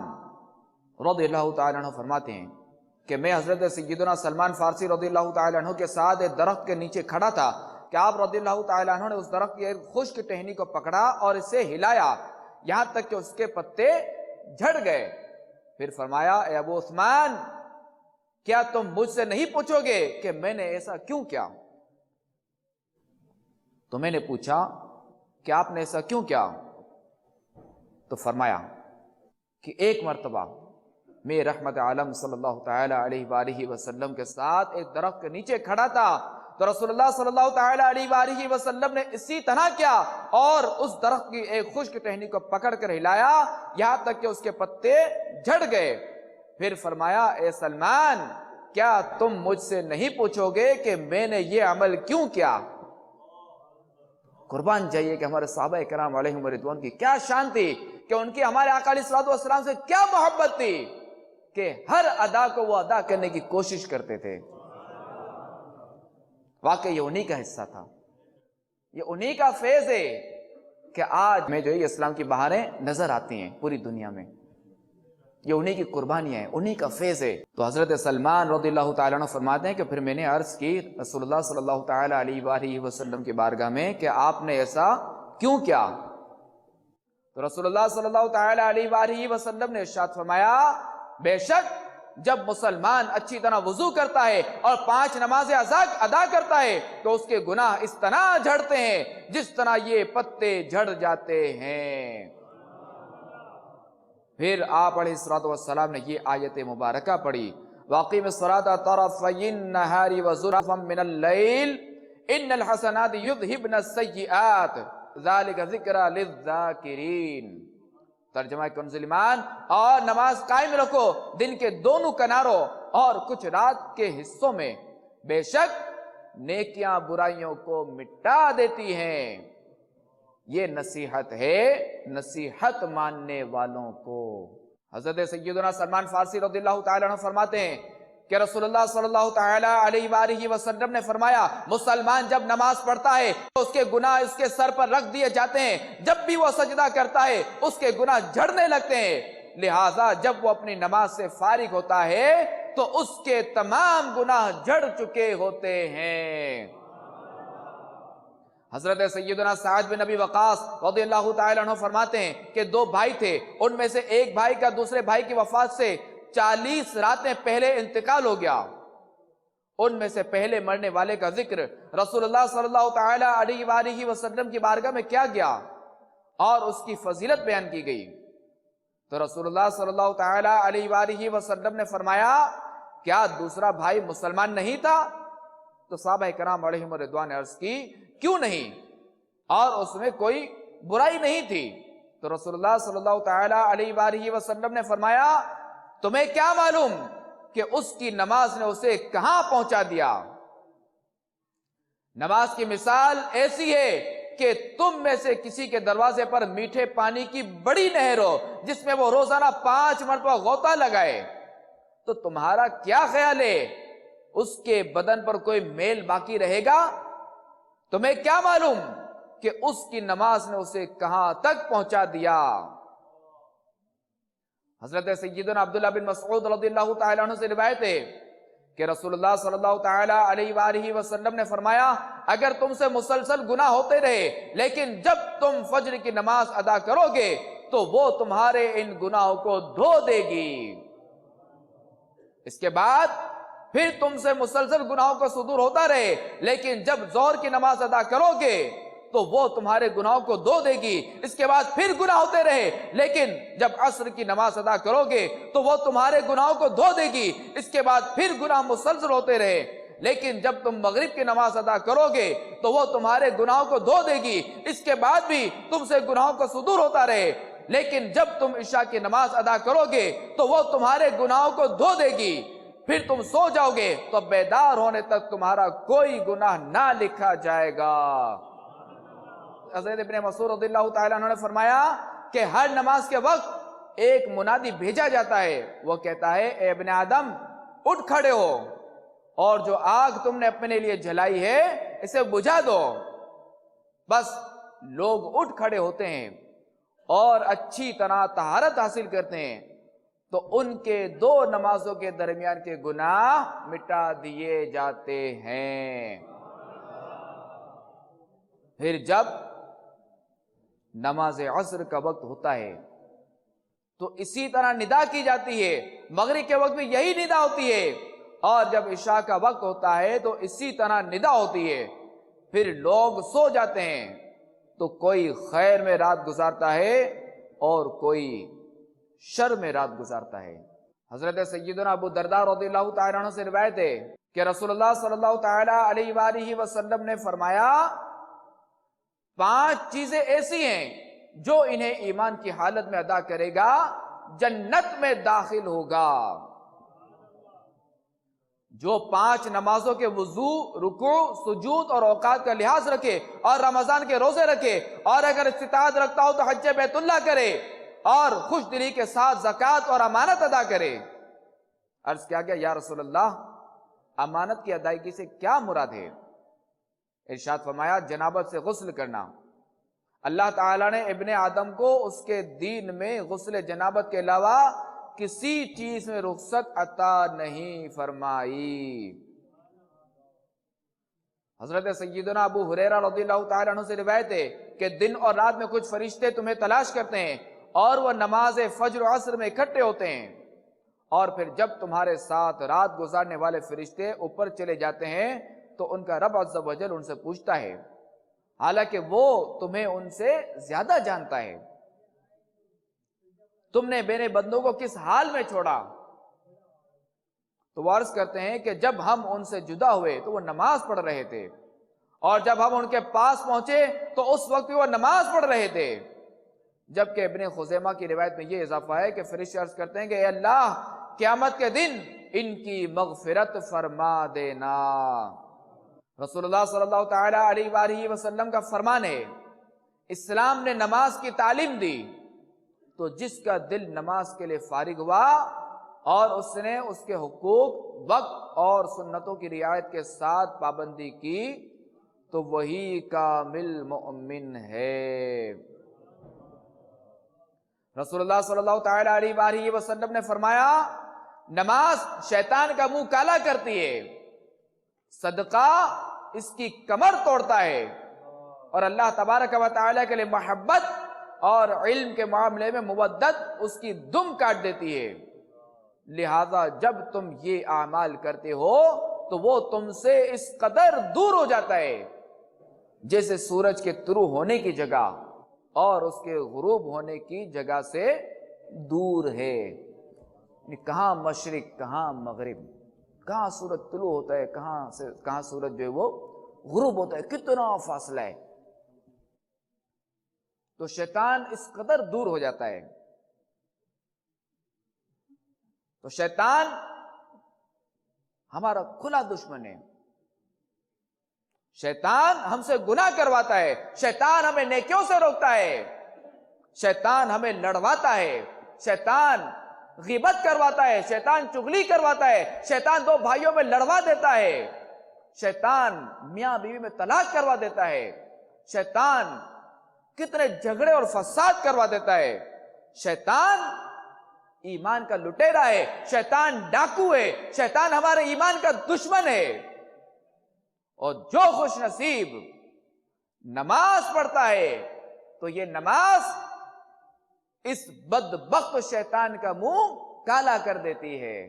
رضی اللہ تعالی عنہ فرماتے ہیں کہ میں حضرت سیدنا سلمان فارسی رضی اللہ تعالی عنہ کے ساتھ ایک درخت کے نیچے کھڑا تھا کہ آپ رضی اللہ تعالی عنہ نے اس درخت کی ایک خشک ٹہنی کو پکڑا اور اسے ہلایا یہاں تک کہ اس کے پتے جھڑ گئے۔ پھر فرمایا، اے ابو عثمان، کیا تم مجھ سے نہیں پوچھو گے کہ میں نے ایسا کیوں کیا؟ تو میں نے پوچھا کہ آپ نے ایسا کیوں کیا؟ تو فرمایا کہ ایک مرتبہ میں رحمت عالم صلی اللہ تعالی علیہ وآلہ وسلم کے ساتھ ایک درخت کے نیچے کھڑا تھا تو رسول اللہ صلی اللہ تعالی علیہ وآلہ وسلم نے اسی طرح کیا اور اس درخت کی ایک خشک ٹہنی کو پکڑ کر ہلایا یہاں تک کہ اس کے پتے جھڑ گئے۔ پھر فرمایا اے سلمان کیا تم مجھ سے نہیں پوچھو گے کہ میں نے یہ عمل کیوں کیا؟ قربان جائیے کہ ہمارے صحابہ کرام علیہم رضوان کی کیا شان تھی، کہ ان کی ہمارے آقا علیہ الصلوۃ والسلام سے کیا محبت تھی کہ ہر ادا کو وہ ادا کرنے کی کوشش کرتے تھے۔ واقعی یہ انہی کا حصہ تھا، یہ انہی کا فیض ہے کہ آج میں جو یہ اسلام کی بہاریں نظر آتی ہیں پوری دنیا میں، یہ انہی کی قربانیاں ہیں، انہی کا فیض ہے۔ تو حضرت سلمان رضی اللہ تعالیٰ عنہ فرماتے ہیں کہ پھر میں نے عرض کی رسول اللہ صلی اللہ تعالیٰ علیہ وآلہ وسلم کی بارگاہ میں کہ آپ نے ایسا کیوں کیا؟ تو رسول اللہ صلی اللہ تعالیٰ علیہ وآلہ وسلم نے ارشاد فرمایا بے شک جب مسلمان اچھی طرح وضو کرتا ہے اور 5 نمازیں ادا کرتا ہے تو اس کے گناہ اس طرح جھڑتے ہیں جس طرح یہ پتے جھڑ جاتے ہیں۔ پھر آپ علیہ الصلوۃ والسلام نے یہ آیت مبارکہ پڑھی وَأَقِمِ الصَّلَاةَ طَرَفَيِ النَّهَارِ وَزُلَفًا مِّنَ اللَّيْلِ إِنَّ الْحَسَنَاتِ يُذْهِبْنَ السَّيِّئَاتِ ذَلِكَ ذِكْرَى لِلذَّاكِرِينَ۔ ترجمہ کنز ایمان، اور نماز قائم رکھو دن کے دونوں کناروں اور کچھ رات کے حصوں میں، بے شک نیکیاں برائیوں کو مٹا دیتی ہیں، یہ نصیحت ہے نصیحت ماننے والوں کو۔ حضرت سیدنا سلمان فارسی رضی اللہ تعالیٰ عنہ فرماتے ہیں کہ رسول اللہ صلی اللہ تعالیٰ علیہ وآلہ وسلم نے فرمایا مسلمان جب نماز پڑھتا ہے تو اس کے گناہ اس کے سر پر رکھ دیے جاتے ہیں، جب بھی وہ سجدہ کرتا ہے اس کے گناہ جھڑنے لگتے ہیں، لہٰذا جب وہ اپنی نماز سے فارغ ہوتا ہے تو اس کے تمام گناہ جھڑ چکے ہوتے ہیں۔ حضرت سیدنا سعد بن ابی وقاص رضی اللہ تعالیٰ عنہ فرماتے ہیں کہ 2 بھائی تھے، ان میں سے ایک بھائی کا دوسرے بھائی کی وفات سے 40 راتیں پہلے انتقال ہو گیا۔ ان میں سے پہلے مرنے والے کا ذکر رسول اللہ صلی اللہ تعالیٰ علیہ وآلہ وسلم کی بارگاہ میں کیا گیا اور اس کی فضیلت بیان کی گئی۔ تو رسول اللہ صلی اللہ تعالیٰ علیہ وآلہ وسلم نے فرمایا کیا دوسرا بھائی مسلمان نہیں تھا؟ تو صحابہ کرام علیہم رضوان نے عرض کی کیوں نہیں، اور اس میں کوئی برائی نہیں تھی۔ تو رسول اللہ صلی اللہ تعالیٰ علیہ وآلہ وسلم نے فرمایا تمہیں کیا معلوم کہ اس کی نماز نے اسے کہاں پہنچا دیا؟ نماز کی مثال ایسی ہے کہ تم میں سے کسی کے دروازے پر میٹھے پانی کی بڑی نہر ہو جس میں وہ روزانہ 5 مرتبہ غوطہ لگائے، تو تمہارا کیا خیال ہے اس کے بدن پر کوئی میل باقی رہے گا؟ تمہیں کیا معلوم کہ اس کی نماز نے اسے کہاں تک پہنچا دیا؟ حضرت سیدنا عبداللہ بن مسعود رضی اللہ تعالیٰ عنہ سے روایت ہے کہ رسول اللہ صلی اللہ تعالیٰ علیہ وآلہ وسلم نے فرمایا اگر تم سے مسلسل گناہ ہوتے رہے لیکن جب تم فجر کی نماز ادا کرو گے تو وہ تمہارے ان گناہوں کو دھو دے گی، اس کے بعد پھر تم سے مسلسل گناہوں کا صدور ہوتا رہے لیکن جب ظہر کی نماز ادا کرو گے تو وہ تمہارے گناہوں کو دھو دے گی، اس کے بعد پھر گناہ ہوتے رہے لیکن جب عصر کی نماز ادا کرو گے تو وہ تمہارے گناہوں کو دھو دے گی، اس کے بعد پھر گناہ مسلسل ہوتے رہے لیکن جب تم مغرب کی نماز ادا کرو گے تو وہ تمہارے گناہوں کو دھو دے گی، اس کے بعد بھی تم سے گناہوں کا صدور ہوتا رہے لیکن جب تم عشاء کی نماز ادا کرو گے تو وہ تمہارے گناہوں کو دھو دے گی، پھر تم سو جاؤ گے تو بیدار ہونے تک تمہارا کوئی گناہ نہ لکھا جائے گا۔ حضرت ابن مسعود رضی اللہ تعالیٰ عنہ نے فرمایا کہ ہر نماز کے وقت ایک منادی بھیجا جاتا ہے، وہ کہتا ہے اے ابن آدم اٹھ کھڑے ہو اور جو آگ تم نے اپنے لیے جلائی ہے اسے بجھا دو۔ بس لوگ اٹھ کھڑے ہوتے ہیں اور اچھی طرح طہارت حاصل کرتے ہیں تو ان کے 2 نمازوں کے درمیان کے گناہ مٹا دیے جاتے ہیں۔ پھر جب نماز عصر کا وقت ہوتا ہے تو اسی طرح ندا کی جاتی ہے، مغرب کے وقت بھی یہی ندا ہوتی ہے، اور جب عشاء کا وقت ہوتا ہے تو اسی طرح ندا ہوتی ہے، پھر لوگ سو جاتے ہیں تو کوئی خیر میں رات گزارتا ہے اور کوئی شر میں رات گزارتا ہے۔ حضرت سیدنا ابو درداء رضی اللہ تعالیٰ عنہ سے روایت ہے کہ رسول اللہ صلی اللہ تعالیٰ علیہ وآلہ وسلم نے فرمایا 5 چیزیں ایسی ہیں جو انہیں ایمان کی حالت میں ادا کرے گا جنت میں داخل ہوگا۔ جو 5 نمازوں کے وضو، رکوع، سجود اور اوقات کا لحاظ رکھے اور رمضان کے روزے رکھے اور اگر استطاعت رکھتا ہو تو حج بیت اللہ کرے اور خوش دلی کے ساتھ زکوٰۃ اور امانت ادا کرے۔ عرض کیا گیا یا رسول اللہ امانت کی ادائیگی سے کیا مراد ہے؟ ارشاد فرمایا جنابت سے غسل کرنا۔ اللہ تعالیٰ نے ابن آدم کو اس کے دین میں غسل جنابت کے علاوہ کسی چیز میں رخصت عطا نہیں فرمائی۔ حضرت سیدنا ابو ہریرہ رضی اللہ تعالیٰ عنہ سے روایت ہے کہ دن اور رات میں کچھ فرشتے تمہیں تلاش کرتے ہیں اور وہ نماز فجر و عصر میں اکٹھے ہوتے ہیں، اور پھر جب تمہارے ساتھ رات گزارنے والے فرشتے اوپر چلے جاتے ہیں تو ان کا رب عز و جل ان سے پوچھتا ہے، حالانکہ وہ تمہیں ان سے زیادہ جانتا ہے، تم نے میرے بندوں کو کس حال میں چھوڑا؟ تو وہ عرض کرتے ہیں کہ جب ہم ان سے جدا ہوئے تو وہ نماز پڑھ رہے تھے، اور جب ہم ان کے پاس پہنچے تو اس وقت بھی وہ نماز پڑھ رہے تھے۔ جبکہ ابن خزیمہ کی روایت میں یہ اضافہ ہے کہ فرشتے عرض کرتے ہیں کہ اے اللہ قیامت کے دن ان کی مغفرت فرما دینا۔ رسول اللہ صلی اللہ تعالی علیہ وآلہ وسلم کا فرمان ہے، اسلام نے نماز کی تعلیم دی تو جس کا دل نماز کے لیے فارغ ہوا اور اس نے اس کے حقوق، وقت اور سنتوں کی رعایت کے ساتھ پابندی کی تو وہی کامل مؤمن ہے۔ رسول اللہ صلی اللہ تعالی علیہ وآلہ وسلم نے فرمایا نماز شیطان کا منہ کالا کرتی ہے، صدقہ اس کی کمر توڑتا ہے، اور اللہ تبارک و تعالی کے لیے محبت اور علم کے معاملے میں مودت اس کی دم کاٹ دیتی ہے۔ لہذا جب تم یہ اعمال کرتے ہو تو وہ تم سے اس قدر دور ہو جاتا ہے جیسے سورج کے طلوع ہونے کی جگہ اور اس کے غروب ہونے کی جگہ سے دور ہے۔ کہاں مشرق کہاں مغرب، کہاں سورج طلوع ہوتا ہے کہاں سورج جو ہے وہ غروب ہوتا ہے، کتنا فاصلہ ہے۔ تو شیطان اس قدر دور ہو جاتا ہے۔ تو شیطان ہمارا کھلا دشمن ہے، شیطان ہم سے گناہ کرواتا ہے، شیطان ہمیں نیکیوں سے روکتا ہے، شیطان ہمیں لڑواتا ہے، شیطان غیبت کرواتا ہے، شیطان چغلی کرواتا ہے، شیطان دو بھائیوں میں لڑوا دیتا ہے، شیطان میاں بیوی میں طلاق کروا دیتا ہے، شیطان کتنے جھگڑے اور فساد کروا دیتا ہے، شیطان ایمان کا لٹیرا ہے، شیطان ڈاکو ہے، شیطان ہمارے ایمان کا دشمن ہے۔ اور جو خوش نصیب نماز پڑھتا ہے تو یہ نماز اس بدبخت شیطان کا منہ کالا کر دیتی ہے۔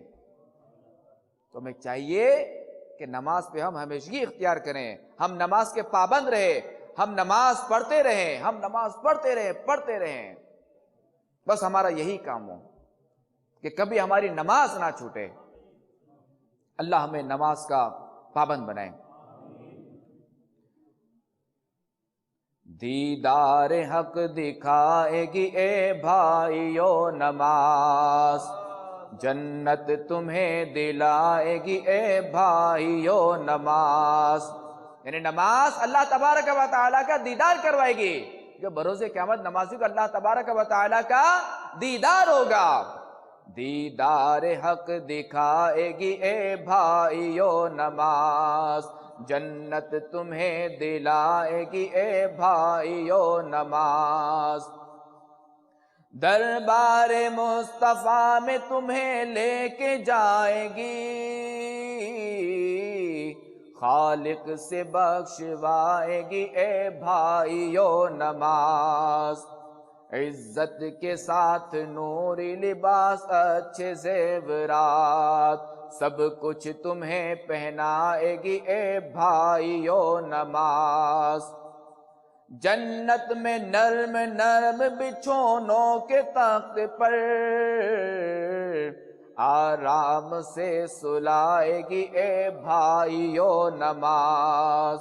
تو ہمیں چاہیے کہ نماز پہ ہم ہمیشگی اختیار کریں، ہم نماز کے پابند رہیں، ہم نماز پڑھتے رہیں، ہم نماز پڑھتے رہیں، بس ہمارا یہی کام ہو کہ کبھی ہماری نماز نہ چھوٹے۔ اللہ ہمیں نماز کا پابند بنائے۔ دیدار حق دکھائے گی اے بھائیو نماز، جنت تمہیں دلائے گی اے بھائیو نماز۔ یعنی نماز اللہ تبارک و تعالیٰ کا دیدار کروائے گی، جو بروز قیامت نمازی کو اللہ تبارک و تعالیٰ کا دیدار ہوگا۔ دیدار حق دکھائے گی اے بھائیو نماز، جنت تمہیں دلائے گی اے بھائیو نماز۔ دربار مصطفیٰ میں تمہیں لے کے جائے گی، خالق سے بخشوائے گی اے بھائیو نماز۔ عزت کے ساتھ نوری لباس، اچھے زیورات، سب کچھ تمہیں پہنائے گی اے بھائیو نماز۔ جنت میں نرم نرم بچھونوں کے تخت پر آرام سے سلائے گی اے بھائیو نماز۔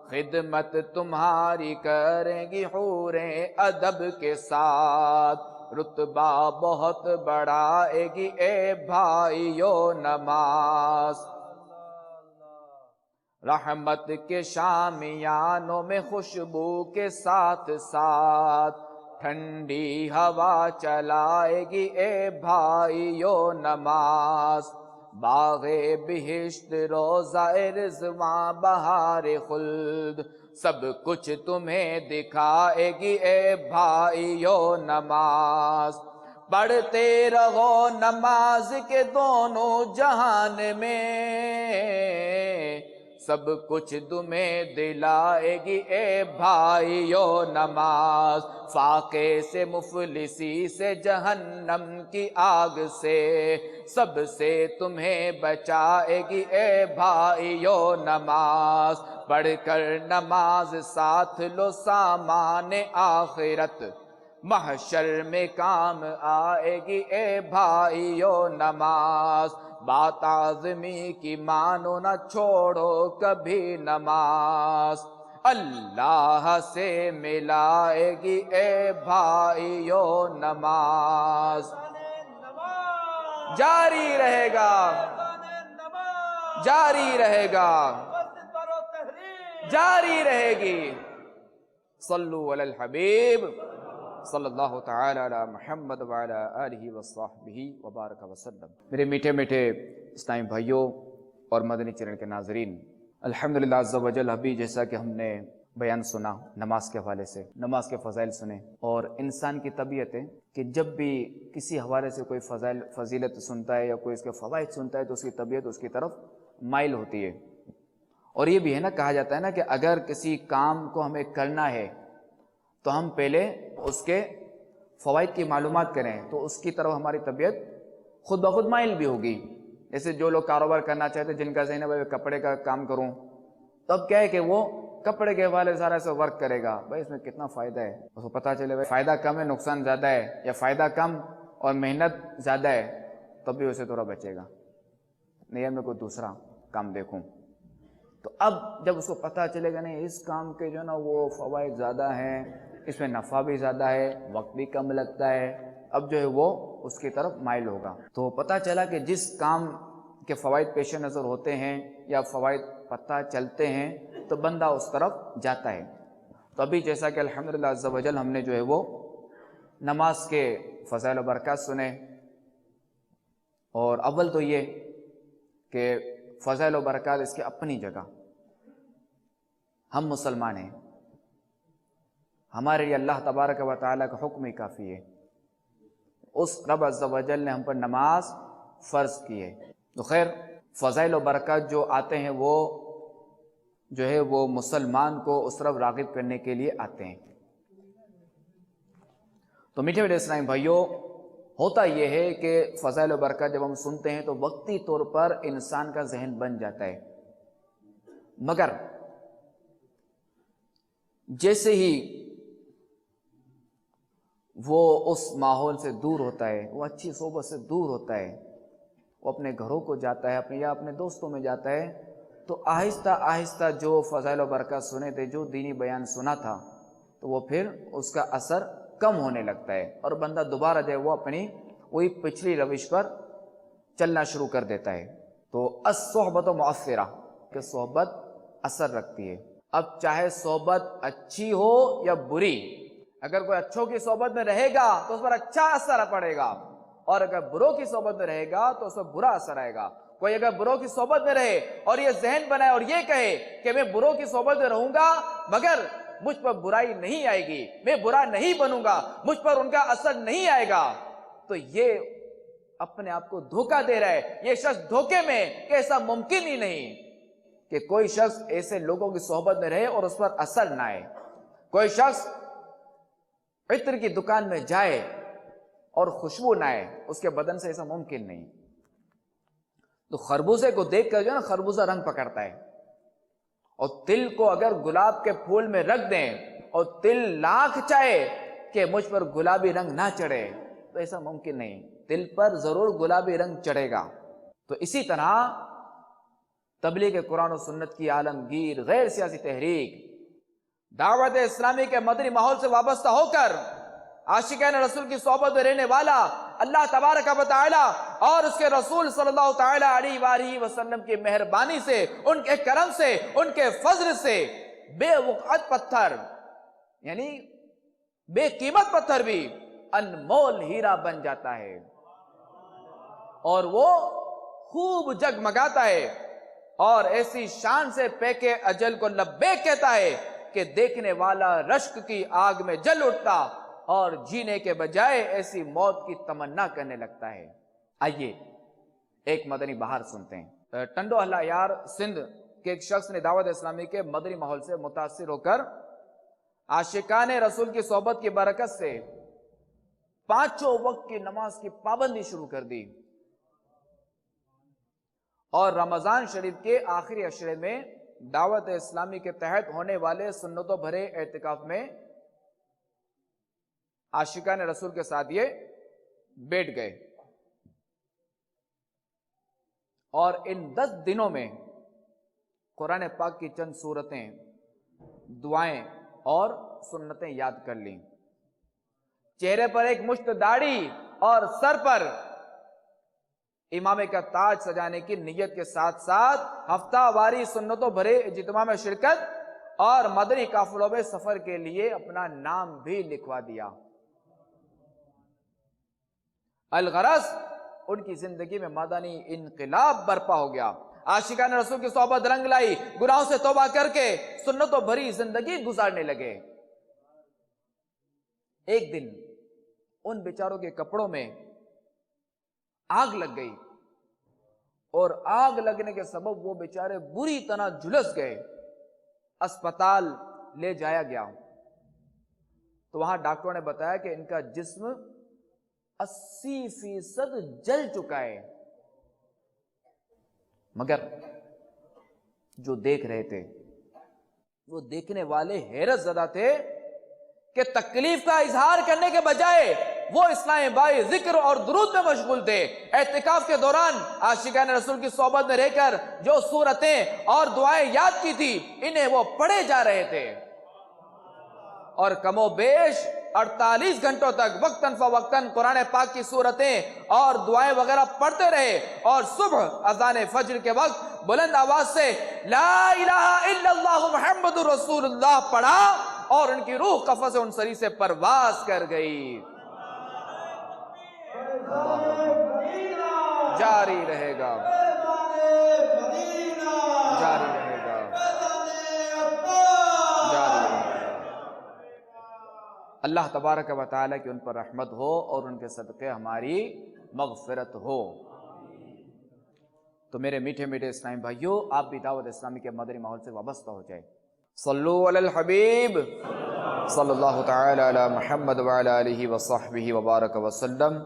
خدمت تمہاری کریں گی حوریں ادب کے ساتھ، رتبہ بہت بڑھائے گی اے بھائیو نماز۔ رحمت کے شامیانوں میں خوشبو کے ساتھ ساتھ ٹھنڈی ہوا چلائے گی اے بھائیو نماز، باغ بہشت روضہ رضواں بہار خلد سب کچھ تمہیں دکھائے گی اے بھائیو نماز، پڑھتے رہو نماز کے دونوں جہان میں، سب کچھ تمہیں دلائے گی اے بھائیو نماز، فاقے سے مفلسی سے جہنم کی آگ سے سب سے تمہیں بچائے گی اے بھائیو نماز، پڑھ کر نماز ساتھ لو سامان آخرت محشر میں کام آئے گی اے بھائیو نماز، بات آزمی کی مانو نہ چھوڑو کبھی نماز، اللہ سے ملائے گی اے بھائیو نماز، جاری رہے گا جاری رہے گا جاری رہے گی، صلو علی الحبیب صلی اللہ تعالی علی محمد وعلی آلہ وصحبہ وبارک وسلم۔ میرے میٹھے میٹھے اسلامی بھائیوں اور مدنی چینل کے ناظرین، الحمدللہ عز و جل، ابھی جیسا کہ ہم نے بیان سنا نماز کے حوالے سے، نماز کے فضائل سنے، اور انسان کی طبیعت ہے کہ جب بھی کسی حوالے سے کوئی فضیلت سنتا ہے یا کوئی اس کے فوائد سنتا ہے تو اس کی طبیعت اس کی طرف مائل ہوتی ہے۔ اور یہ بھی ہے نا، کہا جاتا ہے نا کہ اگر کسی کام کو ہمیں کرنا ہے تو ہم پہلے اس کے فوائد کی معلومات کریں تو اس کی طرف ہماری طبیعت خود بخود مائل بھی ہوگی۔ جیسے جو لوگ کاروبار کرنا چاہتے ہیں، جن کا ذہن ہے بھائی کپڑے کا کام کروں، تو اب کیا ہے کہ وہ کپڑے کے حوالے سے سارا سے ورک کرے گا، بھائی اس میں کتنا فائدہ ہے، اس کو پتہ چلے بھائی فائدہ کم ہے نقصان زیادہ ہے، یا فائدہ کم اور محنت زیادہ ہے، تب بھی اسے تھوڑا بچے گا، نہیں میں کوئی دوسرا کام دیکھوں۔ تو اب جب اس کو پتہ چلے گا نہیں اس کام کے جو ہے نا وہ فوائد زیادہ ہیں، اس میں نفع بھی زیادہ ہے، وقت بھی کم لگتا ہے، اب جو ہے وہ اس کی طرف مائل ہوگا۔ تو پتہ چلا کہ جس کام کے فوائد پیش نظر ہوتے ہیں یا فوائد پتہ چلتے ہیں تو بندہ اس طرف جاتا ہے۔ تو ابھی جیسا کہ الحمدللہ عز و جل ہم نے جو ہے وہ نماز کے فضائل و برکات سنے، اور اول تو یہ کہ فضائل و برکات اس کی اپنی جگہ، ہم مسلمان ہیں، ہمارے لیے اللہ تبارک و تعالیٰ کا حکم ہی کافی ہے، اس رب عز و جل نے ہم پر نماز فرض کی ہے۔ تو خیر فضائل و برکات جو آتے ہیں وہ جو ہے وہ مسلمان کو اس طرف راغب کرنے کے لیے آتے ہیں۔ تو میٹھے میٹھے اسلامی بھائیوں، ہوتا یہ ہے کہ فضائل و برکات جب ہم سنتے ہیں تو وقتی طور پر انسان کا ذہن بن جاتا ہے، مگر جیسے ہی وہ اس ماحول سے دور ہوتا ہے، وہ اچھی صحبت سے دور ہوتا ہے، وہ اپنے گھروں کو جاتا ہے یا اپنے دوستوں میں جاتا ہے، تو آہستہ آہستہ جو فضائل و برکات سنے تھے، جو دینی بیان سنا تھا، تو وہ پھر اس کا اثر کم ہونے لگتا ہے، اور بندہ دوبارہ جو ہے وہ اپنی وہی پچھلی روش پر چلنا شروع کر دیتا ہے۔ تو الصحبت مؤثرہ، کہ صحبت اثر رکھتی ہے۔ اب چاہے صحبت اچھی ہو یا بری، اگر کوئی اچھوں کی صحبت میں رہے گا تو اس پر اچھا اثر پڑے گا، اور اگر بروں کی صحبت میں رہے گا تو اس پر برا اثر آئے گا۔ کوئی اگر بروں کی صحبت میں رہے اور یہ ذہن بنائے اور یہ کہے کہ میں بروں کی صحبت میں رہوں گا مگر مجھ پر برائی نہیں آئے گی، میں برا نہیں بنوں گا، مجھ پر ان کا اثر نہیں آئے گا، تو یہ اپنے آپ کو دھوکہ دے رہا ہے، یہ شخص دھوکے میں، کہ ایسا ممکن ہی نہیں کہ کوئی شخص ایسے لوگوں کی صحبت میں رہے اور اس پر اثر نہ آئے۔ کوئی شخص عطر کی دکان میں جائے اور خوشبو نہ آئے، اس کے بدن سے ایسا ممکن نہیں۔ تو خربوزے کو دیکھ کر جو ہے نا خربوزہ رنگ پکڑتا ہے، اور تل کو اگر گلاب کے پھول میں رکھ دیں اور تل لاکھ چاہے کہ مجھ پر گلابی رنگ نہ چڑھے تو ایسا ممکن نہیں، تل پر ضرور گلابی رنگ چڑھے گا۔ تو اسی طرح تبلیغ قرآن و سنت کی عالمگیر غیر سیاسی تحریک، دعوت اسلامی کے مدنی ماحول سے وابستہ ہو کر عاشقان رسول کی صحبت میں رہنے والا اللہ تبارک و تعالی اور اس کے رسول صلی اللہ تعالی علیہ وآلہ وسلم کی مہربانی سے، ان کے کرم سے، ان کے فضل سے بے وقعت پتھر یعنی بے قیمت پتھر بھی انمول ہیرا بن جاتا ہے اور وہ خوب جگمگاتا ہے اور ایسی شان سے پیک اجل کو لبیک کہتا ہے کہ دیکھنے والا رشک کی آگ میں جل اٹھتا اور جینے کے بجائے ایسی موت کی تمنا کرنے لگتا ہے۔ آئیے ایک مدنی بہار سنتے ہیں۔ ٹنڈو اہل یار سندھ کے ایک شخص نے دعوت اسلامی کے مدنی ماحول سے متاثر ہو کر عاشقان رسول کی صحبت کی برکت سے 5 وقت کی نماز کی پابندی شروع کر دی اور رمضان شریف کے آخری عشرے میں دعوت اسلامی کے تحت ہونے والے سنتوں بھرے اعتکاف میں عاشقان رسول کے ساتھ یہ بیٹھ گئے اور ان 10 دنوں میں قرآن پاک کی چند سورتیں، دعائیں اور سنتیں یاد کر لیں۔ چہرے پر ایک مشت داڑھی اور سر پر امامے کا تاج سجانے کی نیت کے ساتھ ساتھ ہفتہ واری سنتوں بھرے اجتماع میں شرکت اور مدنی قافلوں میں سفر کے لیے اپنا نام بھی لکھوا دیا۔ الغرض ان کی زندگی میں مدنی انقلاب برپا ہو گیا۔ عاشقان رسول کی صحبت رنگ لائی، گناہوں سے توبہ کر کے سنتوں بھری زندگی گزارنے لگے۔ ایک دن ان بیچاروں کے کپڑوں میں آگ لگ گئی اور آگ لگنے کے سبب وہ بیچارے بری طرح جھلس گئے۔ اسپتال لے جایا گیا تو وہاں ڈاکٹروں نے بتایا کہ ان کا جسم 80% جل چکا ہے، مگر جو دیکھ رہے تھے وہ دیکھنے والے حیرت زدہ تھے کہ تکلیف کا اظہار کرنے کے بجائے وہ اسلام بھائی ذکر اور درود میں مشغول تھے۔ اعتکاف کے دوران عاشقان رسول کی صحبت میں رہ کر جو سورتیں اور دعائیں یاد کی تھی انہیں وہ پڑھے جا رہے تھے اور کم و بیش 48 گھنٹوں تک وقتاً فوقتاً قرآن پاک کی سورتیں اور دعائیں وغیرہ پڑھتے رہے اور صبح اذان فجر کے وقت بلند آواز سے لا الہ الا اللہ محمد رسول اللہ پڑھا اور ان کی روح قفس انصری سے پرواز کر گئی۔ جاری رہے گا، جاری رہے گا، جاری رہے گا۔ اللہ تبارک و تعالیٰ کی ان پر رحمت ہو اور ان کے صدقے ہماری مغفرت ہو۔ تو میرے میٹھے میٹھے اسلامی بھائیوں، آپ بھی دعوت اسلامی کے مدنی ماحول سے وابستہ ہو جائے۔ صلو علی الحبیب صلی اللہ تعالی علی محمد وعلی آلہ وصحبہ وبارک وسلم۔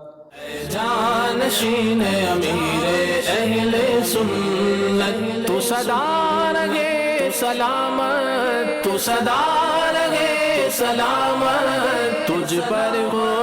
جانشین امیر اہل سنت تو صدا رہے سلامت، تو صدا رہے سلامت، تجھ پر ہو